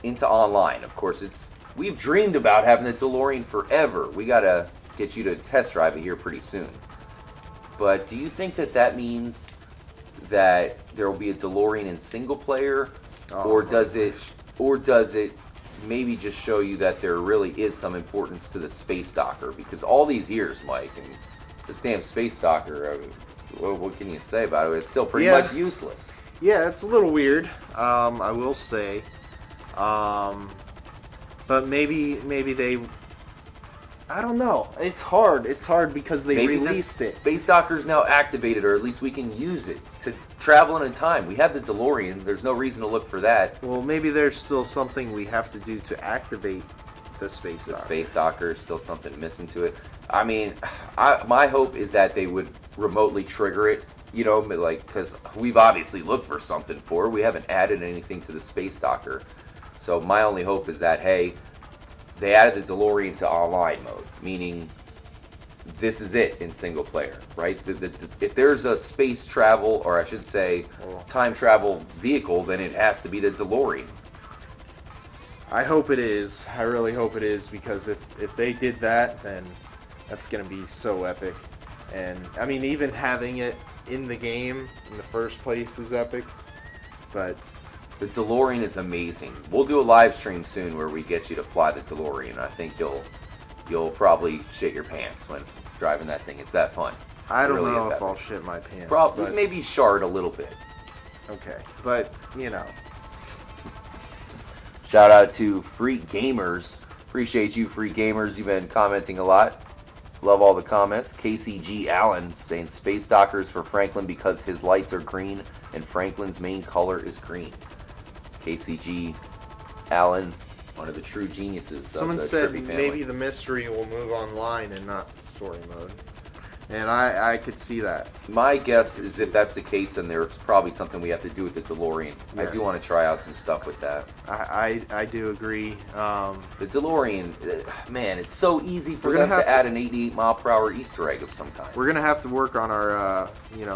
into online. Of course, we've dreamed about having the DeLorean forever. We got to get you to test drive it here pretty soon. But do you think that means that there will be a DeLorean in single player? Or does it maybe just show you that there really is some importance to the space docker? Because all these years, Mike, and this damn space docker, what can you say about it? It's still pretty much useless. Yeah, it's a little weird, I will say. But maybe they... I don't know. It's hard. It's hard because they released it. Space docker's now activated, or at least we can use it to travel in time. We have the DeLorean. There's no reason to look for that. Well, maybe there's still something we have to do to activate the space docker. The space docker is still something missing to it. I mean, my hope is that they would remotely trigger it. You know, like, because we've obviously looked for something for it. We haven't added anything to the space docker. So my only hope is that, hey, they added the DeLorean to online mode, meaning this is it in single player, right? If there's a space travel, or I should say time travel vehicle, then it has to be the DeLorean. I hope it is. I really hope it is, because if they did that, then that's going to be so epic. And, I mean, even having it in the game in the first place is epic. But the DeLorean is amazing. We'll do a live stream soon where we get you to fly the DeLorean. I think you'll probably shit your pants when driving that thing. It's that fun. I don't know if I'll shit my pants. Probably, maybe shard a little bit. Okay, but, you know. Shout out to Freak Gamers. Appreciate you, Freak Gamers. You've been commenting a lot. Love all the comments. KCG Allen saying Space Dockers for Franklin because his lights are green and Franklin's main color is green. KCG Allen, one of the true geniuses. Someone said maybe the mystery will move online and not story mode. And I could see that. My guess is if that's the case, then there's probably something we have to do with the DeLorean. Yes. I do want to try out some stuff with that. I do agree. The DeLorean, man, it's so easy for them to add an 88 mile per hour Easter egg of some kind. We're gonna have to work on our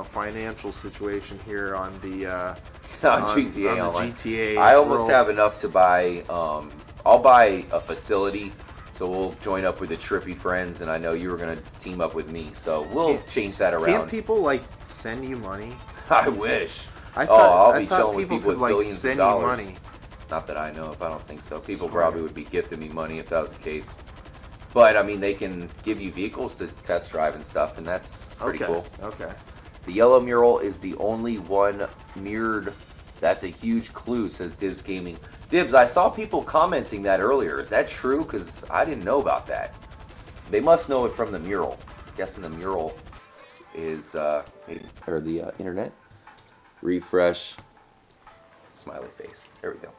financial situation here on the on GTA Online. The GTA. I almost have enough to buy. I'll buy a facility. So we'll join up with the Trippy friends, and I know you were going to team up with me, so we'll change that around. Can't people, send you money? I wish. I'll be chilling with people with billions of dollars. Money. Not that I know of, I don't think so. People probably would be gifting me money if that was the case. But, I mean, they can give you vehicles to test drive and stuff, and that's pretty cool. Okay. The yellow mural is the only one mirrored. That's a huge clue, says Dibs Gaming. Dibs, I saw people commenting that earlier. Is that true? Because I didn't know about that. They must know it from the mural. I'm guessing the mural is, maybe, or the internet. Refresh. Smiley face. There we go.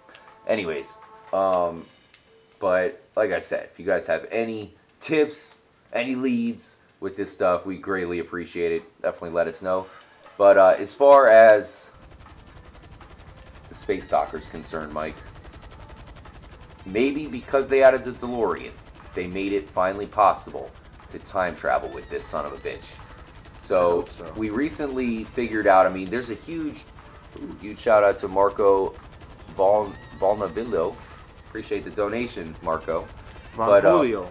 Anyways, but like I said, if you guys have any tips, any leads with this stuff, we greatly appreciate it. Definitely let us know. But as far as the Space Docker's concerned, Mike, maybe because they added the DeLorean, they made it finally possible to time travel with this son of a bitch. So we recently figured out, I mean, there's a huge shout out to Marco Valnavillo. Appreciate the donation, Marco. Vanholio.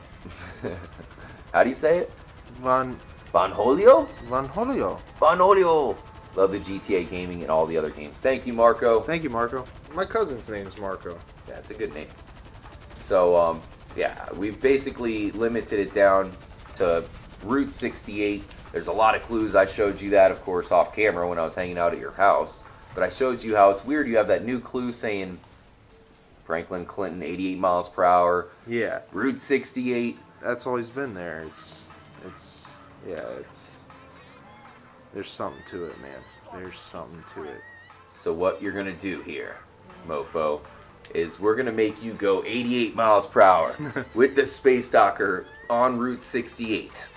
How do you say it? Vanholio? Vanholio. Love the GTA gaming and all the other games. Thank you, Marco. Thank you, Marco. My cousin's name is Marco. Yeah, it's a good name. So, yeah, we've basically limited it down to Route 68. There's a lot of clues. I showed you that, of course, off camera when I was hanging out at your house. But I showed you how it's weird. You have that new clue saying Franklin Clinton, 88 miles per hour. Yeah. Route 68. That's always been there. There's something to it, man. There's something to it. So what you're going to do here, mofo, is we're going to make you go 88 miles per hour with the Space Docker on Route 68.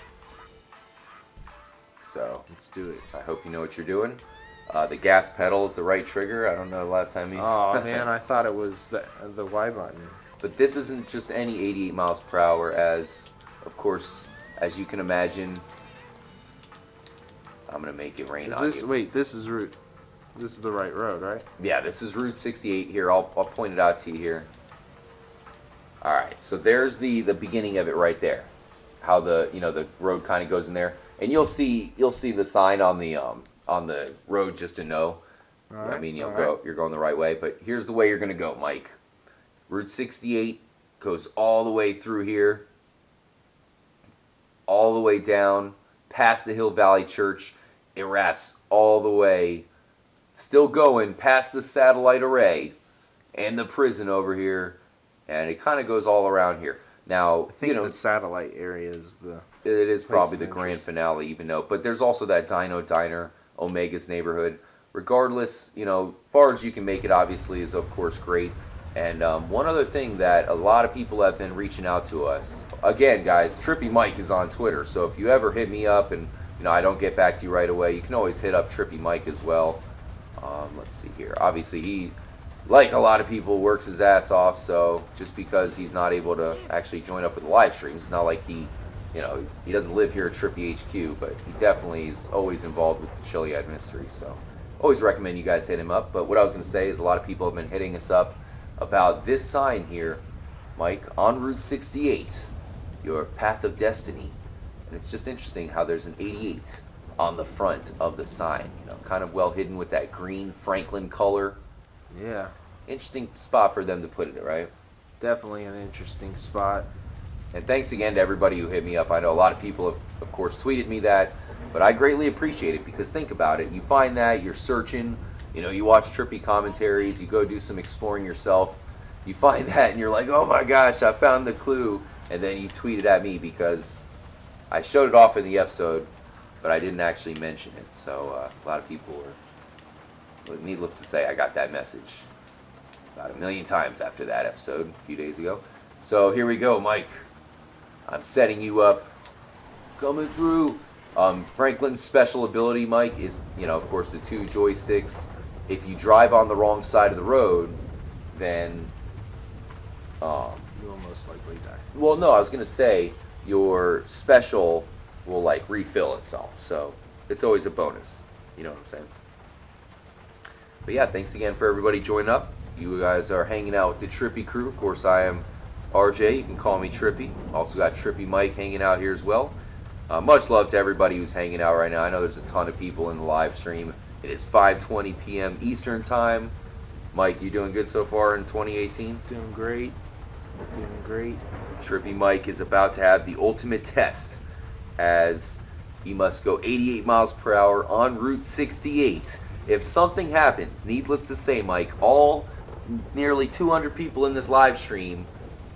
So let's do it. I hope you know what you're doing. The gas pedal is the right trigger. I don't know the last time you... Oh, man, I thought it was the Y button. But this isn't just any 88 miles per hour, as, of course, as you can imagine... I'm going to make it rain on you. Wait, this is the right road, right? Yeah, this is Route 68 here. I'll point it out to you here. All right, so there's the beginning of it right there. How the road kind of goes in there. And you'll see the sign on the road just to know. Right, I mean, you're going the right way, but here's the way you're going to go, Mike. Route 68 goes all the way through here. All the way down past the Hill Valley Church. It wraps all the way, still going past the satellite array and the prison over here, and it kind of goes all around here. Now, I think the satellite area is it is probably the grand finale, even though, but there's also that Dino Diner, Omega's neighborhood. Regardless, far as you can make it, obviously, is of course great. And one other thing that a lot of people have been reaching out to us. Again, guys, TrippyMike is on Twitter, so if you ever hit me up and I don't get back to you right away, you can always hit up TrippyMike as well. Let's see here. Obviously, he, like a lot of people, works his ass off, so just because he's not able to actually join up with the live streams, it's not like he you know, he doesn't live here at Trippy HQ, but he definitely is always involved with the Chiliad Mystery. So always recommend you guys hit him up. But what I was going to say is a lot of people have been hitting us up about this sign here, Mike, on Route 68, your Path of Destiny. And it's just interesting how there's an 88 on the front of the sign, you know, kind of well hidden with that green Franklin color. Yeah. Interesting spot for them to put it, right? Definitely an interesting spot. And thanks again to everybody who hit me up. I know a lot of people have, of course, tweeted me that, but I greatly appreciate it because think about it. You find that, you're searching, you know, you watch Trippy commentaries, you go do some exploring yourself, you find that and you're like, oh my gosh, I found the clue, and then you tweet it at me because I showed it off in the episode, but I didn't actually mention it. So a lot of people were, needless to say, I got that message about 1 million times after that episode a few days ago. So here we go, Mike. I'm setting you up. Coming through. Franklin's special ability, Mike, is, you know, of course, the 2 joysticks. If you drive on the wrong side of the road, then you will most likely die. Well, no, I was gonna say your special will like refill itself, so it's always a bonus. You know what I'm saying? But yeah, thanks again for everybody joining up. You guys are hanging out with the Trippy crew. Of course, I am RJ. You can call me Trippy. Also got TrippyMike hanging out here as well. Much love to everybody who's hanging out right now. I know there's a ton of people in the live stream. It is 5:20 p.m. Eastern time. Mike, you doing good so far in 2018? Doing great. Doing great. TrippyMike is about to have the ultimate test as he must go 88 miles per hour on Route 68. If something happens, needless to say, Mike, all nearly 200 people in this live stream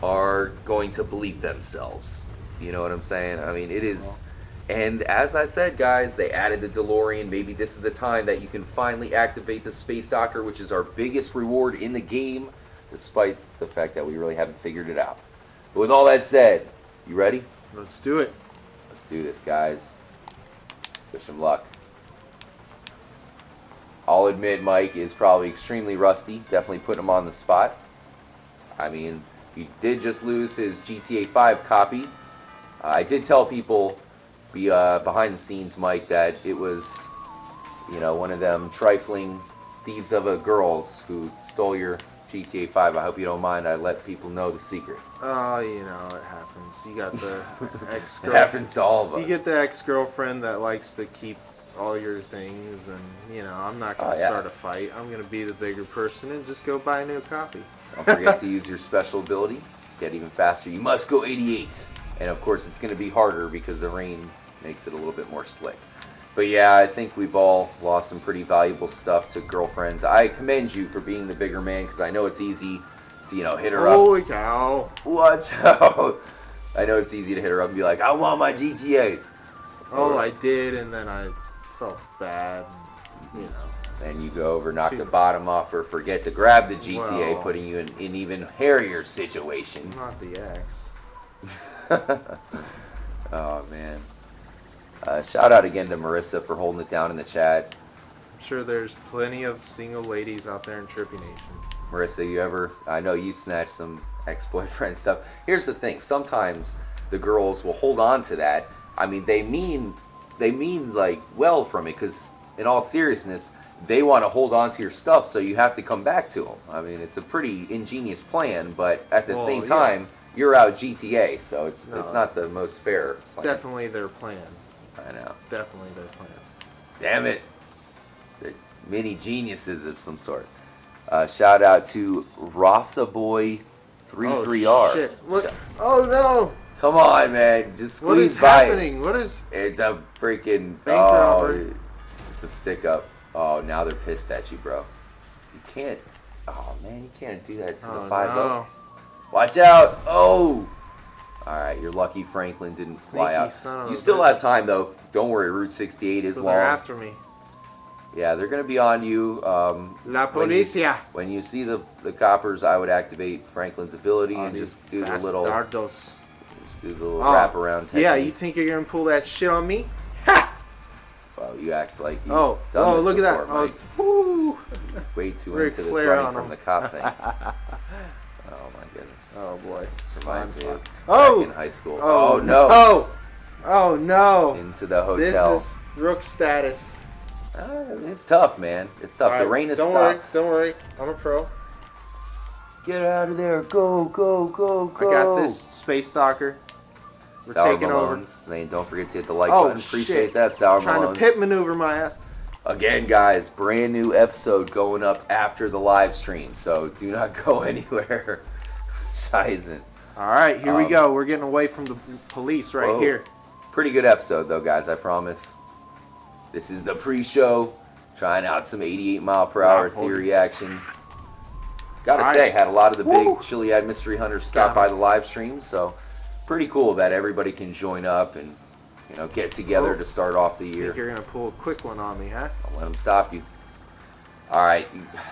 are going to bleep themselves. You know what I'm saying? I mean, it is... And as I said, guys, they added the DeLorean. Maybe this is the time that you can finally activate the Space Docker, which is our biggest reward in the game, despite the fact that we really haven't figured it out. But with all that said, you ready? Let's do it. Let's do this, guys. Wish him luck. I'll admit Mike is probably extremely rusty. Definitely putting him on the spot. I mean, he did just lose his GTA 5 copy. I did tell people behind the scenes, Mike, that it was, you know, one of them trifling thieves of a girls who stole your GTA 5. I hope you don't mind. I let people know the secret. Oh, you know, it happens. You got the ex-girlfriend. It happens to all of us. You get the ex-girlfriend that likes to keep all your things, and, you know, I'm not going to start a fight. I'm going to be the bigger person and just go buy a new copy. Don't forget to use your special ability. Get even faster. You must go 88. And, of course, it's going to be harder because the rain makes it a little bit more slick. But, yeah, I think we've all lost some pretty valuable stuff to girlfriends. I commend you for being the bigger man because I know it's easy to, you know, hit her up. Holy cow. Watch out. I know it's easy to hit her up and be like, I want my GTA. Oh, I did, and then I felt bad, you know. And you go over, knock the bottom off her, forget to grab the GTA, putting you in an even hairier situation. Not the ex. Oh, man. Shout out again to Marissa for holding it down in the chat. I'm sure there's plenty of single ladies out there in Trippy Nation. Marissa, you ever... I know you snatched some ex-boyfriend stuff. Here's the thing. Sometimes the girls will hold on to that. I mean, they mean like well from it because in all seriousness, they want to hold on to your stuff, so you have to come back to them. I mean, it's a pretty ingenious plan, but at the same time, you're out GTA, so it's not the most fair. It's definitely their plan. I know. Definitely their plan. Damn it. They're mini geniuses of some sort. Shout out to Rossaboy33R. Oh, shit. Look. Oh, no. Come on, man. Just squeeze by. What is happening? What is... It's a freaking... Bank robbery. It's a stick up. Oh, now they're pissed at you, bro. You can't... Oh, man, you can't do that to the 5-0. No. Watch out. Oh. All right, you're lucky Franklin didn't fly out. You still have time, though. Don't worry, Route 68 is long. They're after me. Yeah, they're going to be on you. La Policia. When you see the coppers, I would activate Franklin's ability and just do the little... Bastardos. Just do the little wraparound technique. Yeah, you think you're going to pull that shit on me? Ha! Well, you act like you've done this look before, at that. Mike. Oh, way too into this running from the cop thing. Oh, my goodness. Oh, boy. This reminds me of back in high school. Oh, no. Oh! Oh no! Into the hotel. This is Rook status. It's tough, man. It's tough. Right, the rain has stopped. Don't worry. I'm a pro. Get out of there. Go, go, go, go. I got this. Space Stalker. We're Sour taking Malones over. Saying don't forget to hit the like button. Appreciate that, Sour Trying Malones. to pit maneuver my ass. Again, guys, brand new episode going up after the live stream, so do not go anywhere. Scheißen. All right, here we go. We're getting away from the police right here. Pretty good episode, though, guys, I promise. This is the pre-show. Trying out some 88-mile-per-hour theory action. Gotta say, had a lot of the big Chiliad Mystery Hunters stop by the live stream, so pretty cool that everybody can join up and get together to start off the year. I think you're gonna pull a quick one on me, huh? I'll let them stop you. All right,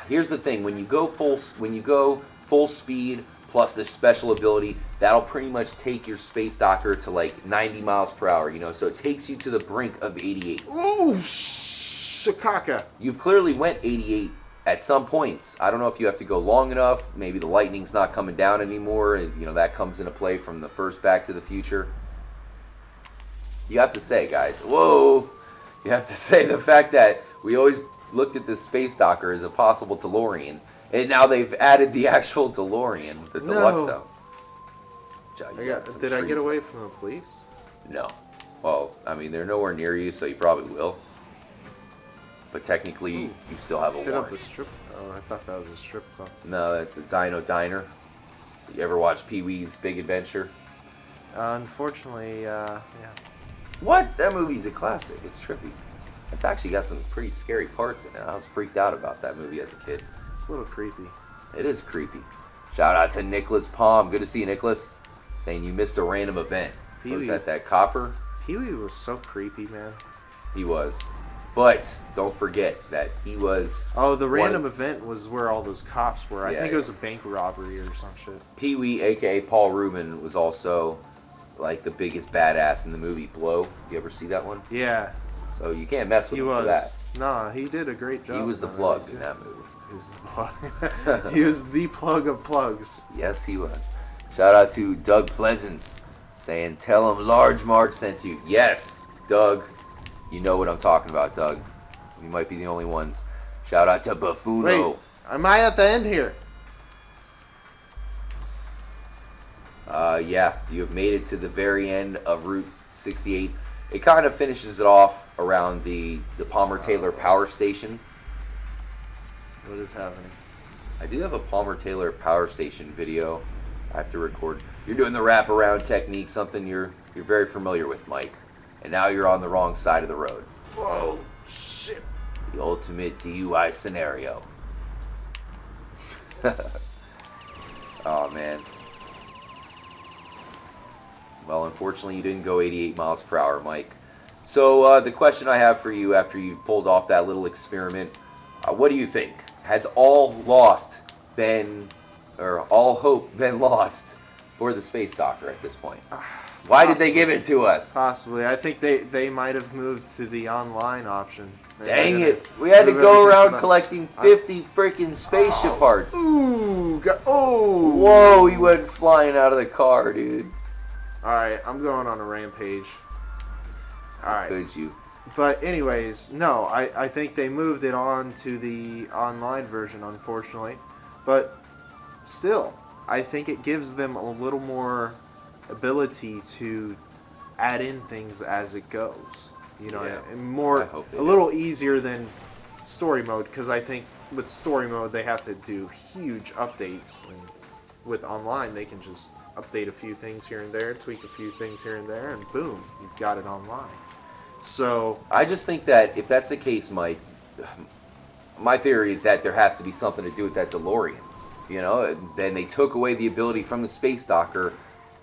here's the thing: when you go full speed plus this special ability, that'll pretty much take your Space Docker to like 90 miles per hour. So it takes you to the brink of 88. Ooh, shikaka! You've clearly went 88 at some points. I don't know if you have to go long enough. Maybe the lightning's not coming down anymore. And, that comes into play from the first Back to the Future. You have to say, guys, whoa! You have to say the fact that we always looked at this Space Docker as a possible DeLorean, and now they've added the actual DeLorean, the Deluxo. Did I get away from the police? No. Well, I mean, they're nowhere near you, so you probably will. But technically, you still have a warrant. Up the strip. Oh, I thought that was a strip club. No, that's the Dino Diner. You ever watch Pee-wee's Big Adventure? Unfortunately, yeah. What? That movie's a classic. It's trippy. It's actually got some pretty scary parts in it. I was freaked out about that movie as a kid. It's a little creepy. It is creepy. Shout out to Nicholas Palm. Good to see you, Nicholas. Saying you missed a random event. Was that copper? Pee-wee was so creepy, man. He was. But don't forget that he was... Oh, the random event was where all those cops were. I think it was a bank robbery or some shit. Pee-wee, a.k.a. Paul Rubin, was also like the biggest badass in the movie Blow. You ever see that one? Yeah. So you can't mess with him for that. Nah, he did a great job. He was the plug in that movie. He was the plug. He was the plug of plugs. Yes, he was. Shout out to Doug Pleasance saying, tell him Large Mark sent you. Yes, Doug. You know what I'm talking about, Doug. We might be the only ones. Shout out to Buffuno. Wait, am I at the end here? Yeah, you have made it to the very end of Route 68. It kind of finishes it off around the Palmer Taylor Power Station. What is happening? I do have a Palmer Taylor Power Station video I have to record. You're doing the wraparound technique, something you're very familiar with, Mike. And now you're on the wrong side of the road. Whoa, shit. The ultimate DUI scenario. Oh, man. Well, unfortunately, you didn't go 88 miles per hour, Mike. So, the question I have for you after you pulled off that little experiment, what do you think? Has all hope been lost for the Space Docker at this point? Why did they give it to us? Possibly. I think they might have moved to the online option. Dang it. We had to go around collecting 50 freaking spaceship parts. Ooh. Whoa, he went flying out of the car, dude. Alright, I'm going on a rampage. Alright. Could you? But anyways, no, I think they moved it on to the online version, unfortunately. But still, I think it gives them a little more ability to add in things as it goes. A little easier than story mode, because I think with story mode they have to do huge updates. And with online, they can just update a few things here and there, tweak a few things here and there, and boom, you've got it online. So I just think that if that's the case, Mike, my theory is that there has to be something to do with that DeLorean. Then they took away the ability from the Space Docker.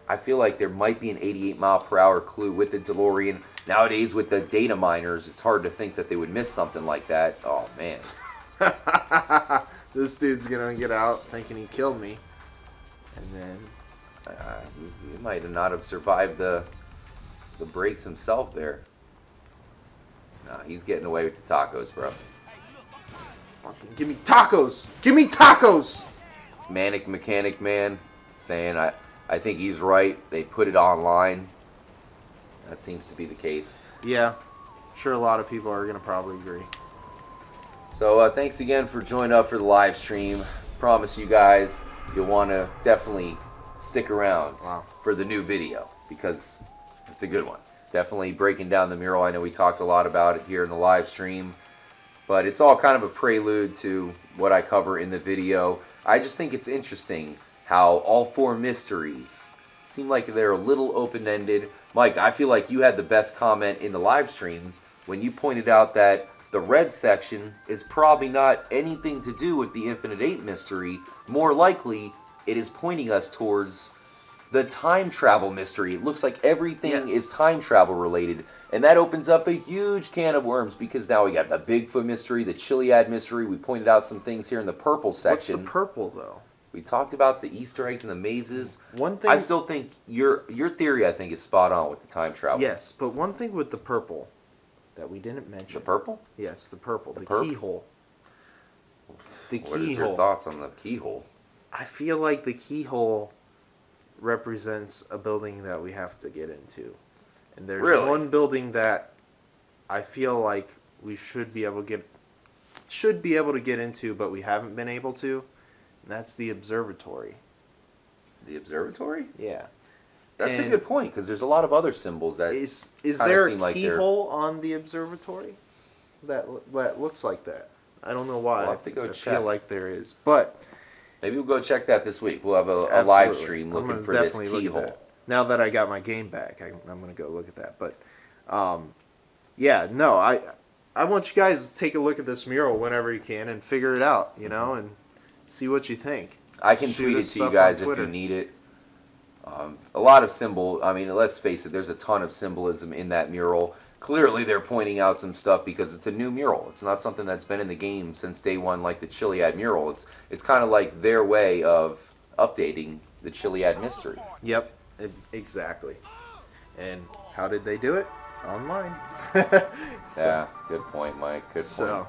I feel like there might be an 88 mile per hour clue with the DeLorean. Nowadays, with the data miners, it's hard to think that they would miss something like that. Oh, man. This dude's going to get out thinking he killed me. And then he might not have survived the breaks himself there. Nah, he's getting away with the tacos, bro. Fucking give me tacos! Give me tacos! Manic Mechanic Man saying, I think he's right. They put it online. That seems to be the case. Yeah, sure a lot of people are going to probably agree. So thanks again for joining up for the live stream. Promise you guys you'll want to definitely stick around for the new video because it's a good one. Definitely breaking down the mural. I know we talked a lot about it here in the live stream, but it's all kind of a prelude to what I cover in the video. I just think it's interesting how all 4 mysteries seem like they're a little open-ended. Mike, I feel like you had the best comment in the live stream when you pointed out that the red section is probably not anything to do with the Infinite 8 mystery. More likely, it is pointing us towards the time travel mystery. It looks like everything is time travel related. And that opens up a huge can of worms because now we got the Bigfoot mystery, the Chiliad mystery. We pointed out some things here in the purple section. What's the purple, though? We talked about the Easter eggs and the mazes. One thing, I still think your theory, I think, is spot on with the time travel. Yes, but one thing with the purple that we didn't mention. The purple? Yes, the purple. The keyhole. The keyhole. What is your thoughts on the keyhole? I feel like the keyhole represents a building that we have to get into. And there's one building that I feel like we should be able to get into, but we haven't been able to. And that's the observatory. The observatory? Yeah. That's a good point, because there's a lot of other symbols that is there a keyhole on the observatory that looks like that? I don't know why. We'll have to go I check. feel like there is, but maybe we'll go check that this week. We'll have a live stream looking for this keyhole. Now that I got my game back, I'm going to go look at that. But yeah, no, I want you guys to take a look at this mural whenever you can and figure it out, you know, and see what you think. I can tweet it to you guys if you need it. A lot of I mean, let's face it, there's a ton of symbolism in that mural. Clearly, they're pointing out some stuff because it's a new mural. It's not something that's been in the game since day one like the Chiliad mural. It's kind of like their way of updating the Chiliad mystery. Yep, exactly. And how did they do it? Online. Yeah, good point, Mike. Good point.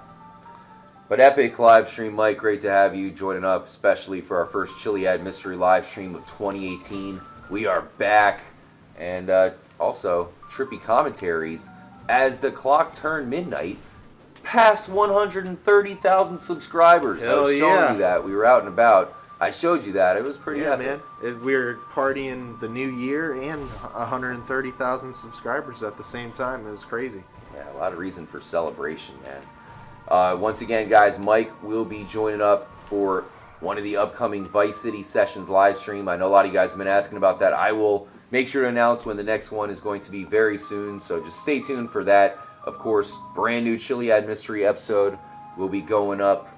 But epic live stream, Mike. Great to have you joining up, especially for our first Chiliad Mystery live stream of 2018. We are back, and also trippy commentaries as the clock turned midnight, past 130,000 subscribers. I was showing you that. We were out and about. I showed you that. It was pretty epic. Man. We were partying the new year and 130,000 subscribers at the same time. It was crazy. Yeah, a lot of reason for celebration, man. Once again, guys, Mike will be joining up for one of the upcoming Vice City Sessions live stream. I know a lot of you guys have been asking about that. I will make sure to announce when the next one is going to be very soon, so just stay tuned for that. Of course, brand new Chiliad Mystery episode will be going up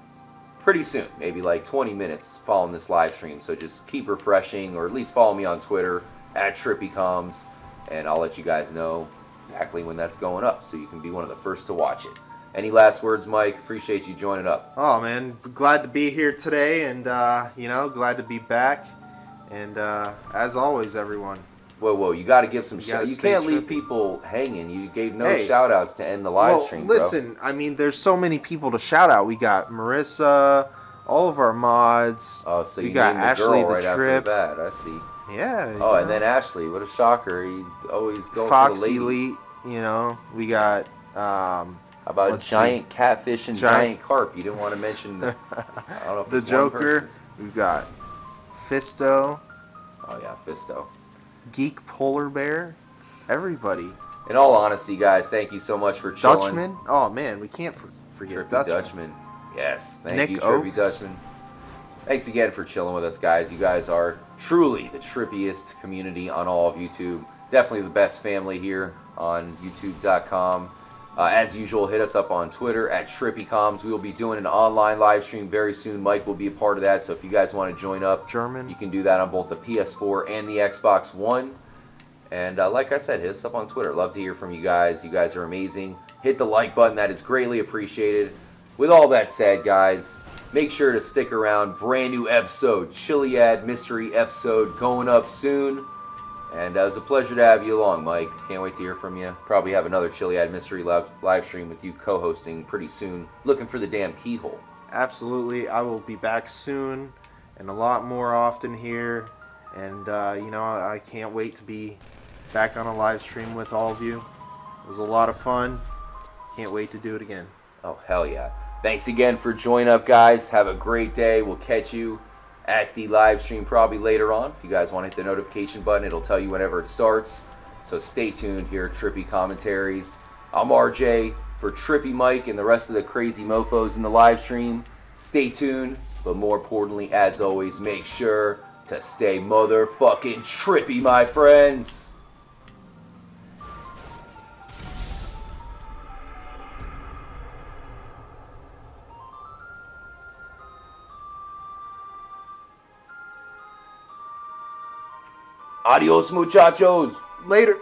pretty soon, maybe like 20 minutes following this live stream, so just keep refreshing, or at least follow me on Twitter, @TrippyComs, and I'll let you guys know exactly when that's going up, so you can be one of the first to watch it. Any last words, Mike? Appreciate you joining up. Oh, man. Glad to be here today, and, you know, glad to be back. And, as always, everyone. Whoa, you got to give some shout-outs. You can't leave people hanging. You gave no shout-outs to end the live stream, bro. Listen, I mean, there's so many people to shout out. We got Marissa, all of our mods. Oh, so you got named Ashley the girl right Trip. after that. I see. Yeah. Oh, and then Ashley. What a shocker. You always go Fox for the ladies. Elite, you know. We got... How about giant catfish and giant carp? You didn't want to mention I don't know if the Joker. We've got Fisto. Oh yeah, Fisto. Geek Polar Bear. Everybody. In all honesty, guys, thank you so much for chilling. Dutchman. Oh man, we can't forget Dutchman. Yes, thank Nick you, Trippy Oaks. Dutchman. Thanks again for chilling with us, guys. You guys are truly the trippiest community on all of YouTube. Definitely the best family here on YouTube.com. As usual, hit us up on Twitter @TrippyComs. We will be doing an online live stream very soon. Mike will be a part of that, so if you guys want to join up, you can do that on both the PS4 and the Xbox One. And like I said, hit us up on Twitter. Love to hear from you guys. You guys are amazing. Hit the like button. That is greatly appreciated. With all that said, guys, make sure to stick around. Brand new episode, Chiliad Mystery episode, going up soon. And it was a pleasure to have you along, Mike. Can't wait to hear from you. Probably have another Chiliad Mystery live stream with you co-hosting pretty soon. Looking for the damn keyhole. Absolutely. I will be back soon and a lot more often here. And, you know, I can't wait to be back on a live stream with all of you. It was a lot of fun. Can't wait to do it again. Oh, hell yeah. Thanks again for joining up, guys. Have a great day. We'll catch you at the live stream probably later on. If you guys want to hit the notification button, it'll tell you whenever it starts. So stay tuned here at Trippy Commentaries. I'm RJ for TrippyMike and the rest of the crazy mofos in the live stream. Stay tuned, but more importantly, as always, make sure to stay motherfucking trippy, my friends. Adios, muchachos. Later.